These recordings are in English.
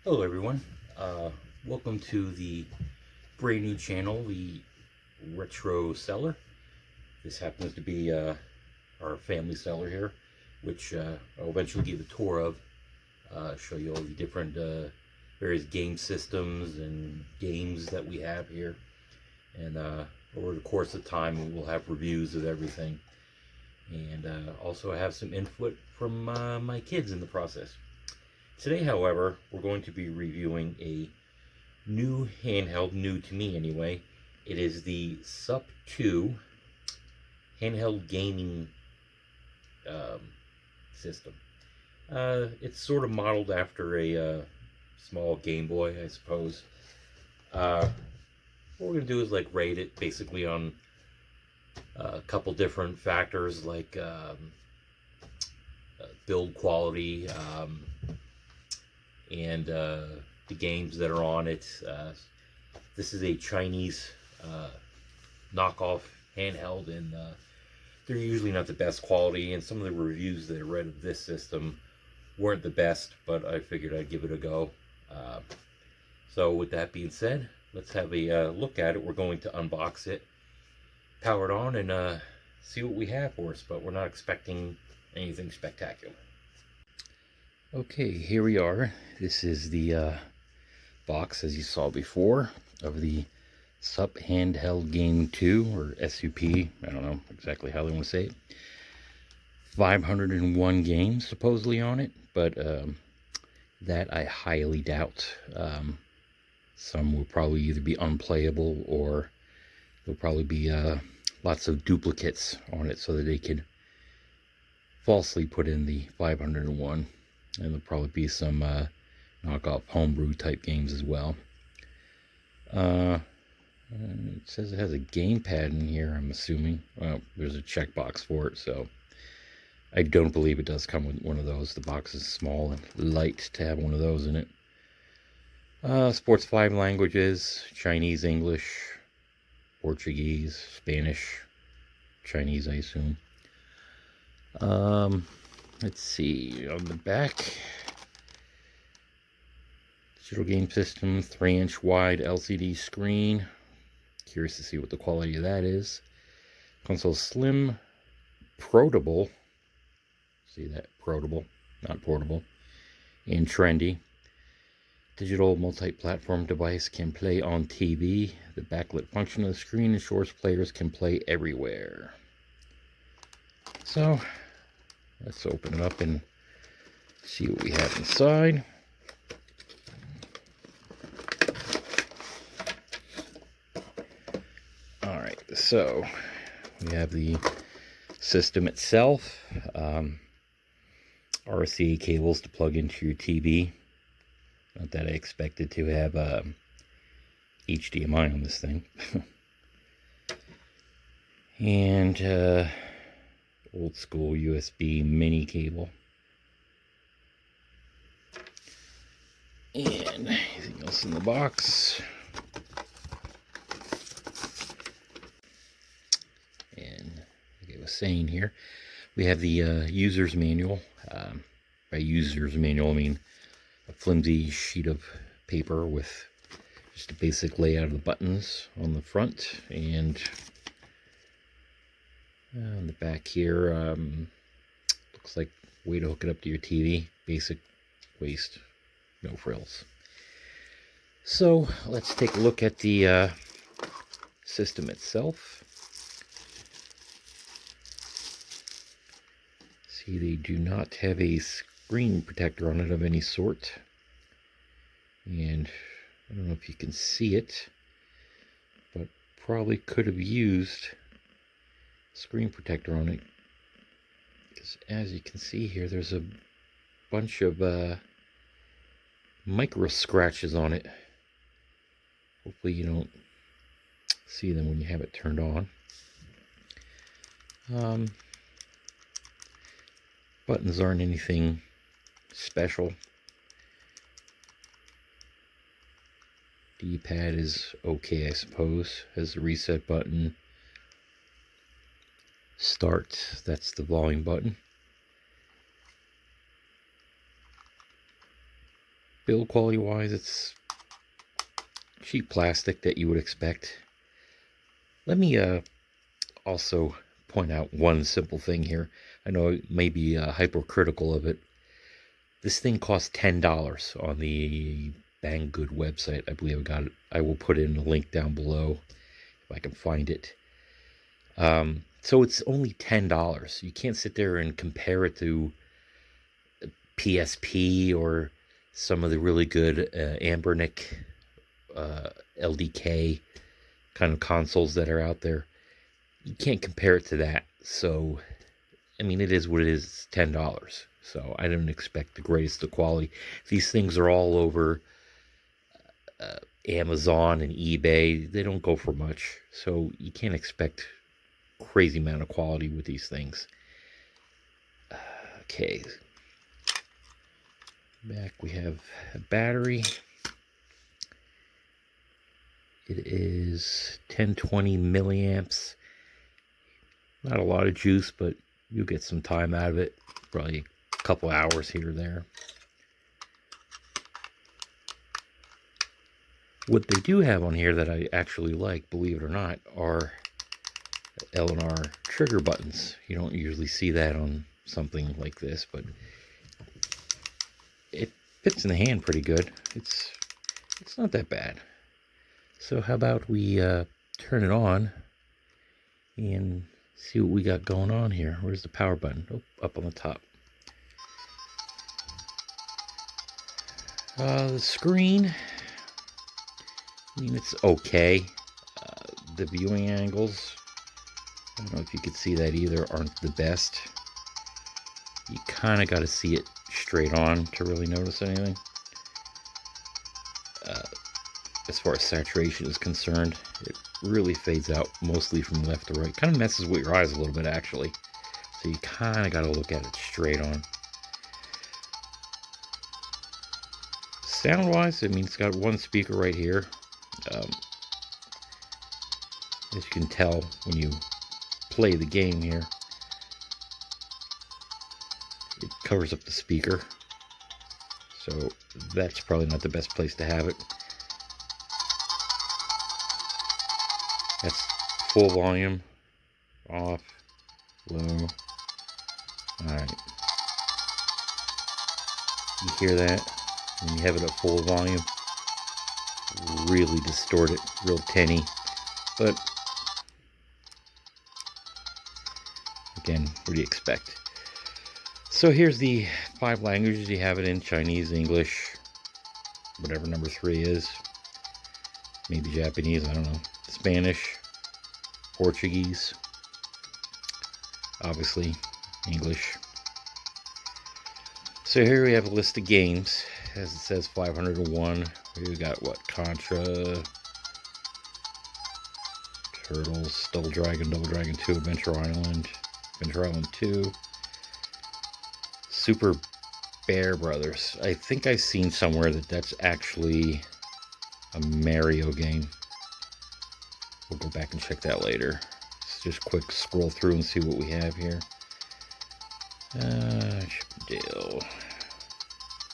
Hello everyone, welcome to the brand new channel, the Retro Cellar. This happens to be our family cellar here, which I'll eventually give a tour of, show you all the different various game systems and games that we have here. And over the course of time we'll have reviews of everything, and also have some input from my kids in the process. Today, however, we're going to be reviewing a new handheld, new to me anyway. It is the SUP 2 handheld gaming um, system. It's sort of modeled after a small Game Boy, I suppose. What we're going to do is rate it basically on a couple different factors like build quality, and the games that are on it. This is a Chinese knockoff handheld, and they're usually not the best quality. And some of the reviews that I read of this system weren't the best, but I figured I'd give it a go. So with that being said, let's have a look at it. We're going to unbox it, power it on, and see what we have for us, but we're not expecting anything spectacular. Okay, here we are. This is the box, as you saw before, of the SUP Handheld Game 2, or SUP. I don't know exactly how they want to say it. 501 games supposedly on it, but that I highly doubt. Some will probably either be unplayable, or there'll probably be lots of duplicates on it so that they could falsely put in the 501. And there'll probably be some knockoff homebrew type games as well. It says it has a gamepad in here, I'm assuming. Well, there's a checkbox for it, so I don't believe it does come with one of those. The box is small and light to have one of those in it. Supports 5 languages: Chinese, English, Portuguese, Spanish, Chinese, I assume. Let's see, on the back, digital game system, 3-inch wide LCD screen. Curious to see what the quality of that is. Console slim, portable. See that? Portable, not portable. And trendy. Digital multi-platform device, can play on TV. The backlit function of the screen ensures players can play everywhere. So, let's open it up and see what we have inside. Alright, so we have the system itself. RCA cables to plug into your TV. Not that I expected to have HDMI on this thing. And old school USB mini cable. And anything else in the box? And like I was saying here, we have the user's manual. By user's manual, I mean a flimsy sheet of paper with just a basic layout of the buttons on the front, and on the back here, looks like a way to hook it up to your TV. Basic waist, no frills. So let's take a look at the system itself. See, they do not have a screen protector on it of any sort. And I don't know if you can see it, but probably could have used screen protector on it, because as you can see here, there's a bunch of micro scratches on it. Hopefully you don't see them when you have it turned on. Buttons aren't anything special. D-pad is okay, I suppose. Has the reset button. Start, that's the volume button. Build quality wise, it's cheap plastic that you would expect. Let me also point out one simple thing here. I know it may be hypercritical of it. This thing costs $10 on the Banggood website. I believe I got it. I will put in a link down below if I can find it. So it's only $10. You can't sit there and compare it to PSP or some of the really good Ambernic LDK kind of consoles that are out there. You can't compare it to that. So, I mean, it is what it is. It's $10. So I didn't expect the greatest of quality. These things are all over Amazon and eBay. They don't go for much. So you can't expect crazy amount of quality with these things. Okay. Back we have a battery. It is 1020 milliamps. Not a lot of juice, but you'll get some time out of it. Probably a couple hours here or there. What they do have on here that I actually like, believe it or not, are L&R trigger buttons. You don't usually see that on something like this, but it fits in the hand pretty good. It's not that bad. So how about we turn it on and see what we got going on here. Where's the power button? Oh, up on the top. The screen, I mean, it's okay. The viewing angles, I don't know if you could see that either, aren't the best. You kind of got to see it straight on to really notice anything. As far as saturation is concerned, it really fades out mostly from left to right. Kind of messes with your eyes a little bit, actually. So you kind of got to look at it straight on. Sound-wise, I mean, it's got one speaker right here. As you can tell when you play the game here, it covers up the speaker. So that's probably not the best place to have it. That's full volume, off, low. Alright. You hear that? When you have it at full volume, really distorted, real tinny. But again, what do you expect? So here's the 5 languages. You have it in Chinese, English, whatever number 3 is. Maybe Japanese, I don't know. Spanish, Portuguese, obviously English. So here we have a list of games. As it says, 501. We got what? Contra, Turtles, Double Dragon 2, Adventure Island 2, Super Bear Brothers. I think I've seen somewhere that that's actually a Mario game. We'll go back and check that later. Let's just quick scroll through and see what we have here. Dale,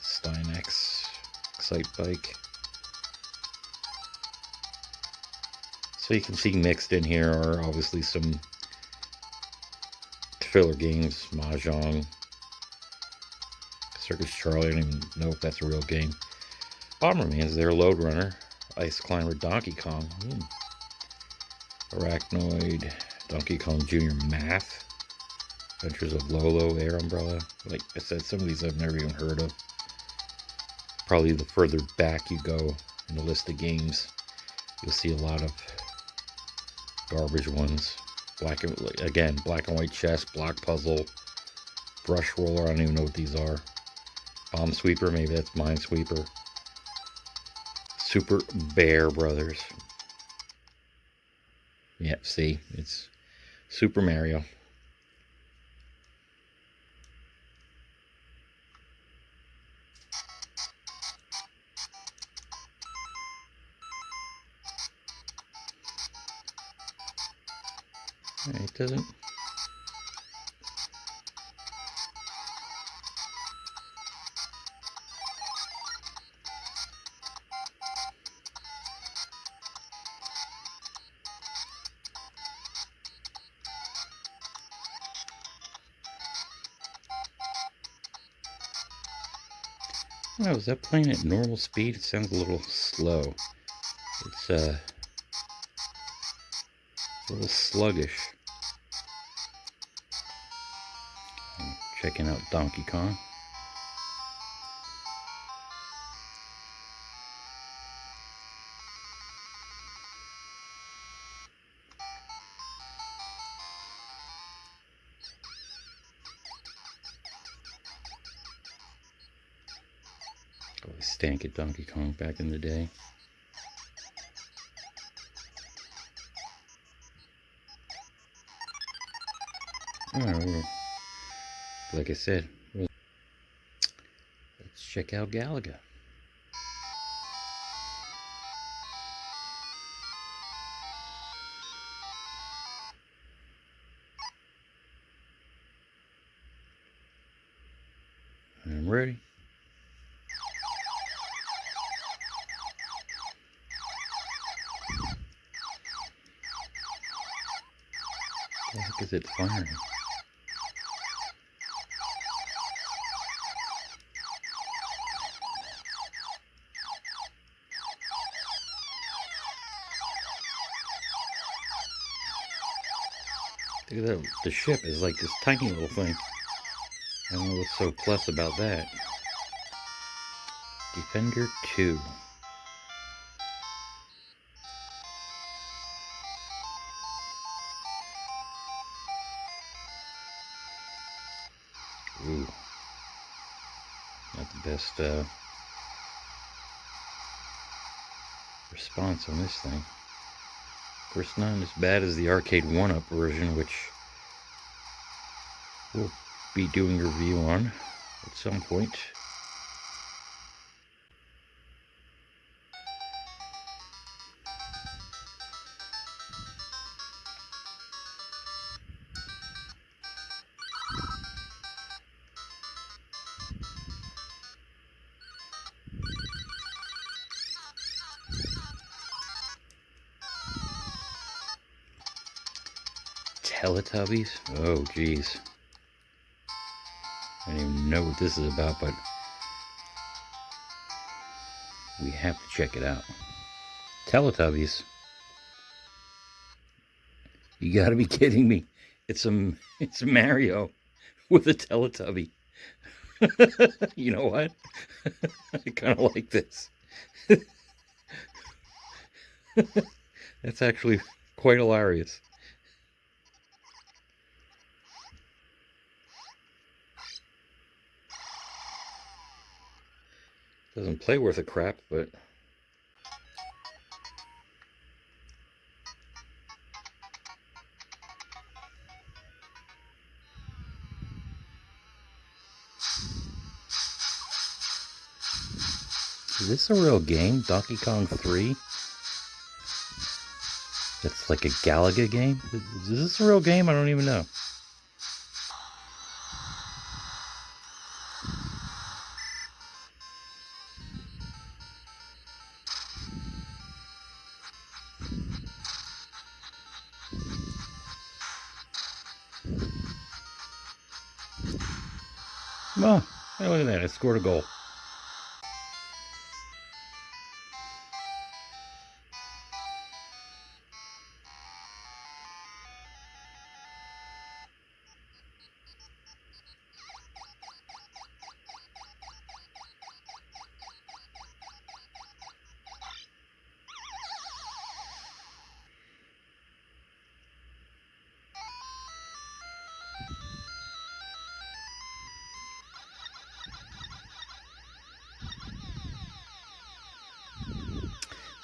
Steinex, Excite Bike. So you can see mixed in here are obviously some filler games, Mahjong, Circus Charlie. I don't even know if that's a real game. Bomberman's there, Load Runner, Ice Climber, Donkey Kong, Arachnoid, Donkey Kong Jr. Math, Adventures of Lolo, Air Umbrella. Like I said, some of these I've never even heard of. Probably the further back you go in the list of games, you'll see a lot of garbage ones. Black and white chess, block puzzle, brush roller. I don't even know what these are. Bomb Sweeper, maybe that's Minesweeper. Super Bear Brothers. Yeah, see, it's Super Mario. It doesn't. Oh, is that playing at normal speed? It sounds a little slow. It's a little sluggish. I'm checking out Donkey Kong. Always stank at Donkey Kong back in the day. Oh, like I said, let's check out Galaga. I'm ready. What the heck is it firing? Look at that. The ship is like this tiny little thing. I don't know what's so plus about that. Defender 2. Ooh. Not the best response on this thing. Of course, not as bad as the arcade 1-up version, which we'll be doing a review on at some point. Teletubbies? Oh, geez. I don't even know what this is about, but we have to check it out. Teletubbies? You gotta be kidding me. It's Mario with a Teletubby. You know what? I kind of like this. That's actually quite hilarious. Doesn't play worth a crap, but is this a real game? Donkey Kong 3? That's like a Galaga game? Is this a real game? I don't even know. Oh, hey, look at that. I scored a goal.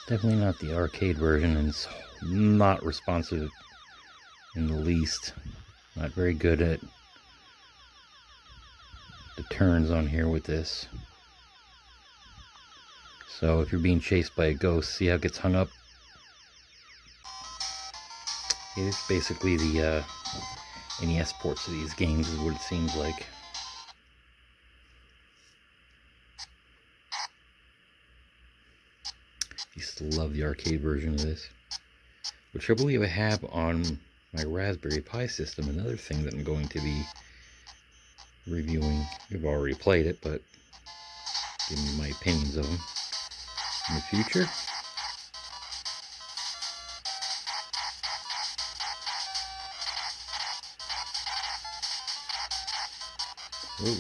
Definitely not the arcade version, and it's not responsive in the least. Not very good at the turns on here with this. So if you're being chased by a ghost, see how it gets hung up? It's basically the NES ports of these games is what it seems like. I used to love the arcade version of this, which I believe I have on my Raspberry Pi system, another thing that I'm going to be reviewing. You've already played it, but give me my opinions of them in the future. Ooh.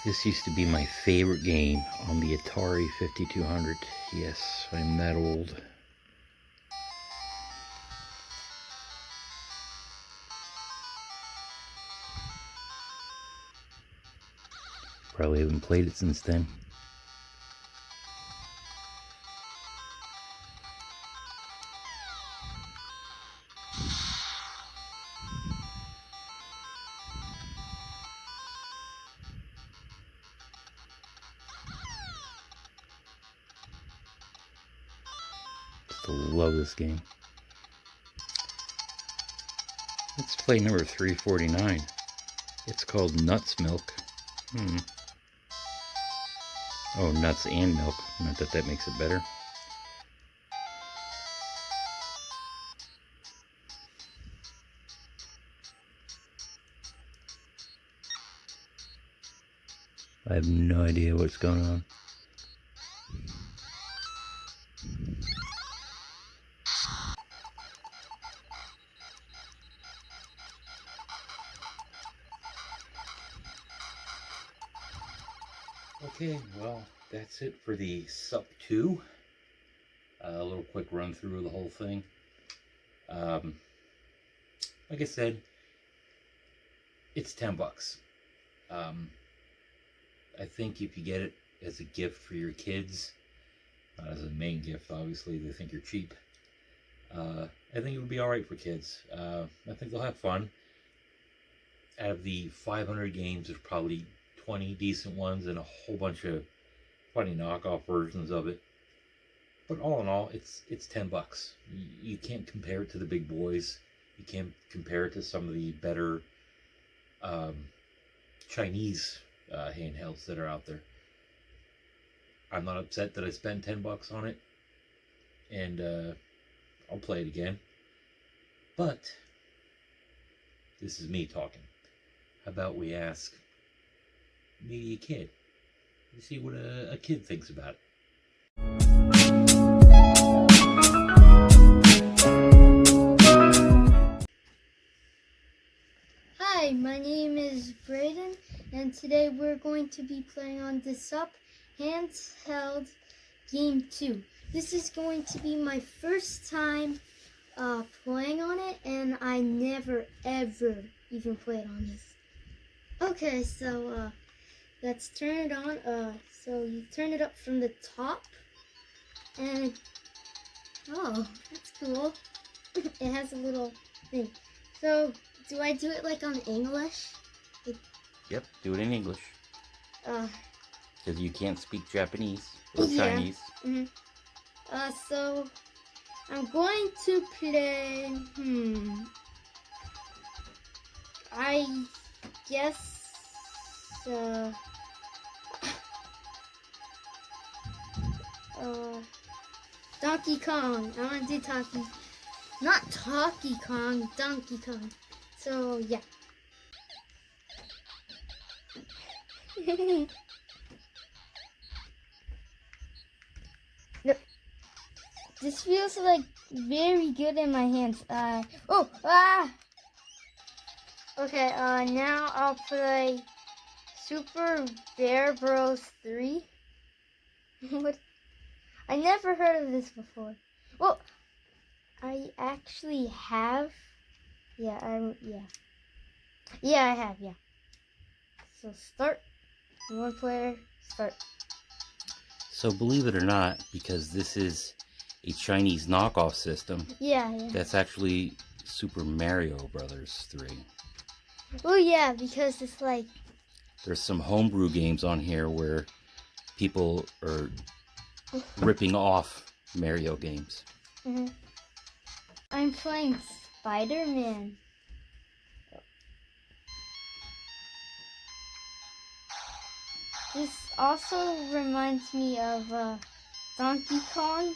This used to be my favorite game on the Atari 5200. Yes, I'm that old. Probably haven't played it since then. Still love this game. Let's play number 349. It's called Nuts Milk. Oh, nuts and milk. Not that that makes it better. I have no idea what's going on. Okay, well, that's it for the SUP 2. A little quick run through of the whole thing. Like I said, it's $10. I think if you get it as a gift for your kids, not as a main gift, obviously, they think you're cheap. I think it would be alright for kids. I think they'll have fun. Out of the 500 games, there's probably 20 decent ones and a whole bunch of funny knockoff versions of it. But all in all, it's $10. You can't compare it to the big boys. You can't compare it to some of the better Chinese handhelds that are out there. I'm not upset that I spent $10 on it, and I'll play it again. But this is me talking. How about we ask maybe a kid? You see what a kid thinks about it. Hi, my name is Braden, and today we're going to be playing on the SUP Handheld Game 2. This is going to be my first time playing on it, and I never ever even played on this. Okay, so let's turn it on. So you turn it up from the top, and oh, that's cool. It has a little thing. So do I do it like on English? Yep, do it in English. Because you can't speak Japanese or Yeah. Chinese. So I'm going to play. I guess. Donkey Kong. I want to do not Donkey Kong, Donkey Kong. So yeah. Look, this feels like very good in my hands. Okay, now I'll play Super Bear Bros 3. What? I never heard of this before. Well, I actually have. Yeah, I have, yeah. So start. One player, start. So believe it or not, because this is a Chinese knockoff system, Yeah. that's actually Super Mario Brothers 3. Oh yeah, because it's like... There's some homebrew games on here where people are ripping off Mario games. I'm playing Spider-Man. This also reminds me of Donkey Kong.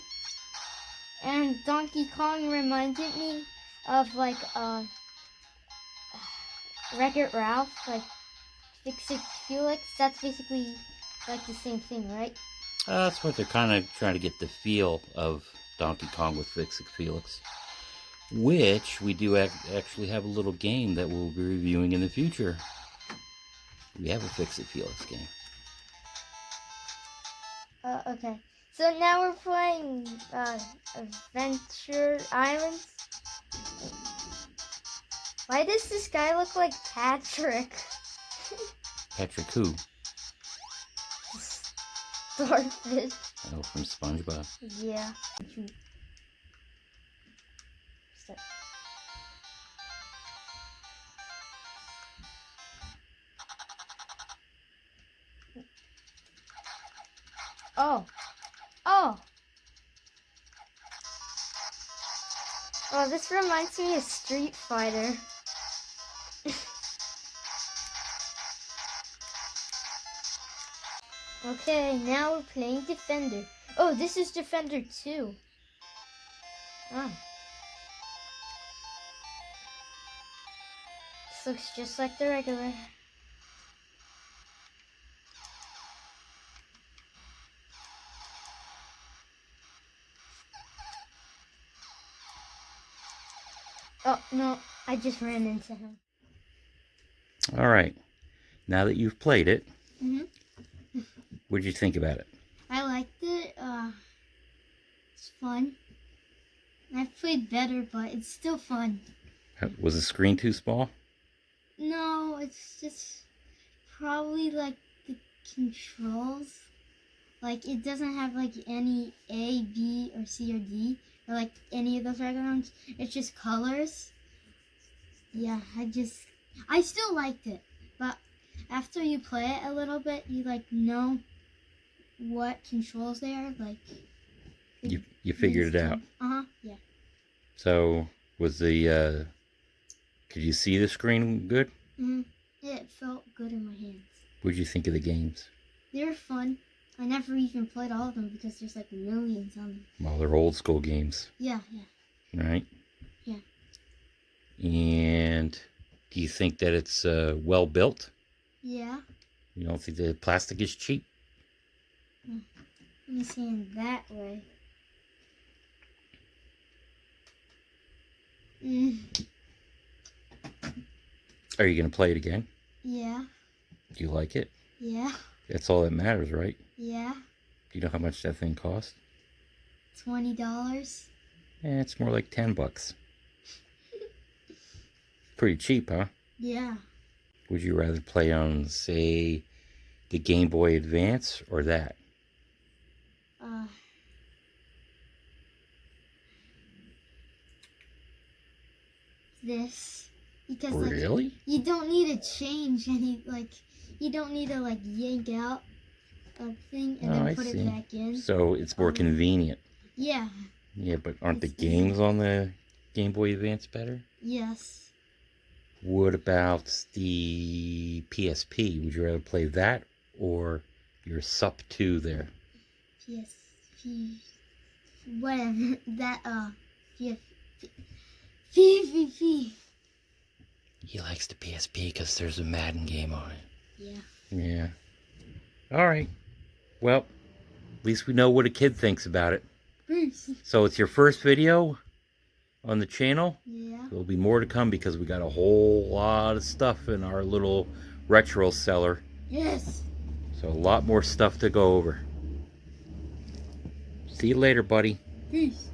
And Donkey Kong reminded me of like Wreck-It Ralph, like Fix-It Felix. That's basically like the same thing, right? That's what they're kind of trying to get the feel of Donkey Kong with Fix It Felix, which we do actually have a little game that we'll be reviewing in the future. We have a Fix It Felix game. Okay. So now we're playing Adventure Islands. Why does this guy look like Patrick? Patrick who? Starfish. Oh, from SpongeBob. Yeah. Start. Oh. Oh. Oh, this reminds me of Street Fighter. Okay, now we're playing Defender. Oh, this is Defender 2. Ah. This looks just like the regular. Oh, no, I just ran into him. All right. Now that you've played it, Mm-hmm. what did you think about it? I liked it. It's fun. I've played better, but it's still fun. Was the screen too small? No, it's just probably like the controls. Like it doesn't have like any A, B, or C, or D, or like any of those regular ones. It's just colors. Yeah, I still liked it, but after you play it a little bit, you like know what controls they are. Like You figured it out. Yeah. So was the could you see the screen good? Mm-hmm. It felt good in my hands. What did you think of the games? They were fun. I never even played all of them because there's like millions on them. Well, they're old school games. Yeah. Right? Yeah. And do you think that it's well built? Yeah. You don't think the plastic is cheap? Let me see in that way. Are you going to play it again? Yeah. Do you like it? Yeah. That's all that matters, right? Yeah. Do you know how much that thing cost? $20. It's more like $10. Pretty cheap, huh? Yeah. Would you rather play on, say, the Game Boy Advance or that? This. Because Really? like, you don't need to change any, like, you don't need to like yank out a thing and then put it back in. So it's more convenient. Yeah. Yeah, but aren't the games on the Game Boy Advance better? Yes. What about the PSP? Would you rather play that or your SUP 2 there? PSP. Whatever. That, PvP. He likes the PSP because there's a Madden game on it. Yeah. Yeah. All right. Well, at least we know what a kid thinks about it. Peace. So it's your first video on the channel. Yeah. There'll be more to come because we got a whole lot of stuff in our little retro cellar. Yes. So a lot more stuff to go over. See you later, buddy. Peace.